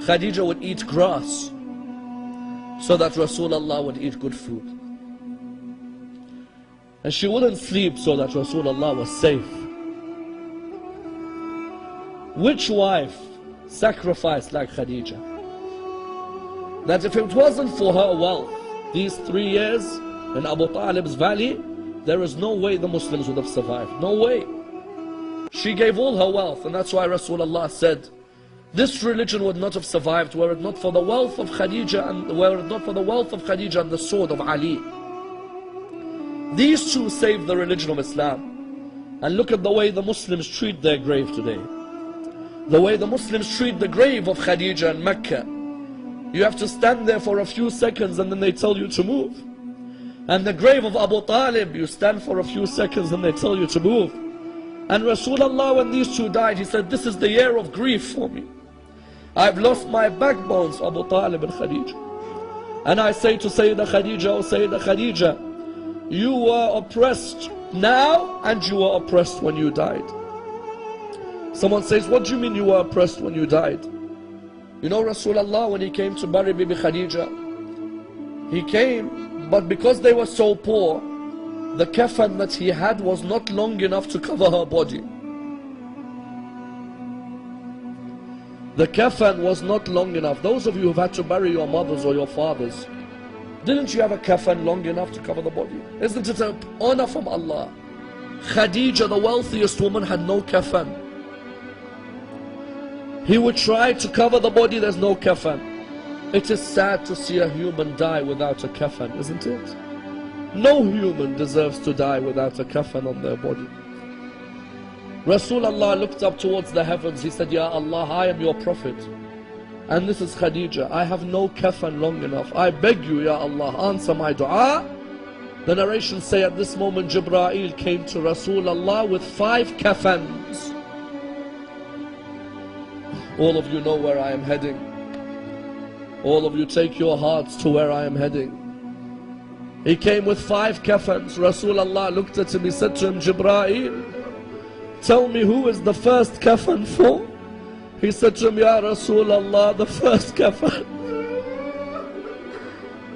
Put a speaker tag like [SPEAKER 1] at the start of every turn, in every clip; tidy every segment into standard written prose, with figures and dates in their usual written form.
[SPEAKER 1] Khadija would eat grass so that Rasulullah would eat good food. And she wouldn't sleep so that Rasulullah was safe. Which wife sacrificed like Khadija? That if it wasn't for her wealth, these 3 years in Abu Talib's valley, there is no way the Muslims would have survived. No way. She gave all her wealth, and that's why Rasulullah said, this religion would not have survived were it not for the wealth of Khadija and the sword of Ali. These two saved the religion of Islam. And look at the way the Muslims treat their grave today. The way the Muslims treat the grave of Khadija in Mecca. You have to stand there for a few seconds and then they tell you to move. And the grave of Abu Talib, you stand for a few seconds and they tell you to move. And Rasulullah, when these two died, he said, this is the year of grief for me. I've lost my backbones, Abu Talib and Khadija. And I say to Sayyidah Khadija, oh Sayyidah Khadija, you were oppressed now and you were oppressed when you died. Someone says, what do you mean you were oppressed when you died? You know Rasulullah, when he came to bury Bibi Khadija, he came, but because they were so poor, the kafan that he had was not long enough to cover her body. The kafan was not long enough. Those of you who've had to bury your mothers or your fathers, didn't you have a kafan long enough to cover the body? Isn't it an honor from Allah? Khadija, the wealthiest woman, had no kafan. He would try to cover the body, there's no kafan. It is sad to see a human die without a kafan, isn't it? No human deserves to die without a kafan on their body. Rasulullah looked up towards the heavens. He said, Ya Allah, I am your prophet. And this is Khadija. I have no kafan long enough. I beg you, Ya Allah, answer my dua. The narrations say at this moment, Jibreel came to Rasulullah with 5 kafans. All of you know where I am heading. All of you take your hearts to where I am heading. He came with 5 kafans. Rasulullah looked at him. He said to him, Jibreel, tell me who is the first kafan for? He said to him, Ya Rasulullah, the first kafan.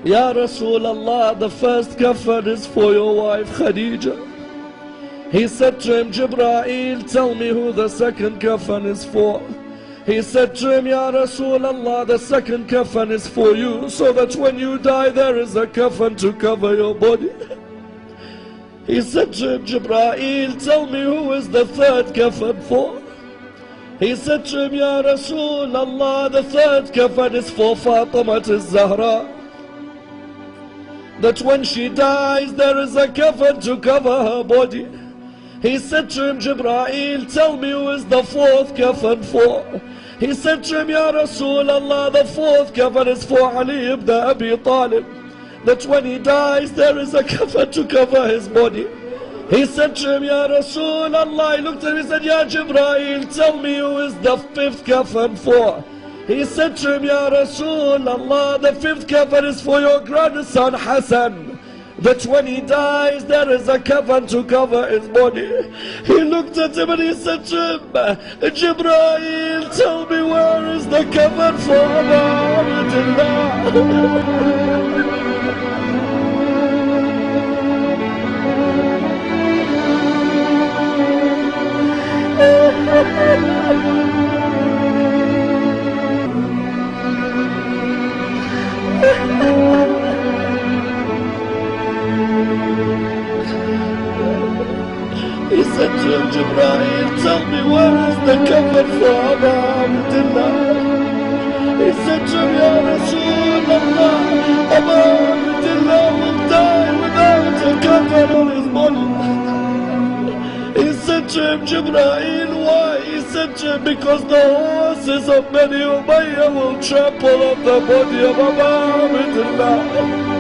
[SPEAKER 1] Ya Rasulullah, the first kafan is for your wife Khadija. He said to him, Jibreel, tell me who the second kafan is for. He said to him, Ya Rasulullah, the second kafan is for you, so that when you die there is a kafan to cover your body. He said to him, Jibreel, tell me who is the third kafan for? He said to him, Ya Rasulullah, the third kafan is for Fatima al-Zahra. That when she dies there is a kafan to cover her body. He said to him, Jibreel, tell me who is the fourth kafan for? He said to him, Ya Rasulullah, the fourth kafan is for Ali ibn Abi Talib. That when he dies there is a kafan to cover his body. He said to him, Ya Rasulullah, he looked at him, he said, Ya Jibreel, tell me who is the fifth kafan for? He said to him, Ya Rasulullah, the fifth kafan is for your grandson Hassan. That when he dies there is a kafan to cover his body. He looked at him and he said to him, Jibreel, tell me where is the kafan for Abdullah? He said to him, Jibreel, tell me where is the kafan for Abdullah? He said to him, Ya Rasulullah, Abdullah will die without a kafan on his body. He said to him, Jibreel, why? He said to him, because the horses of Bani Umayyah will trample on the body of Abdullah.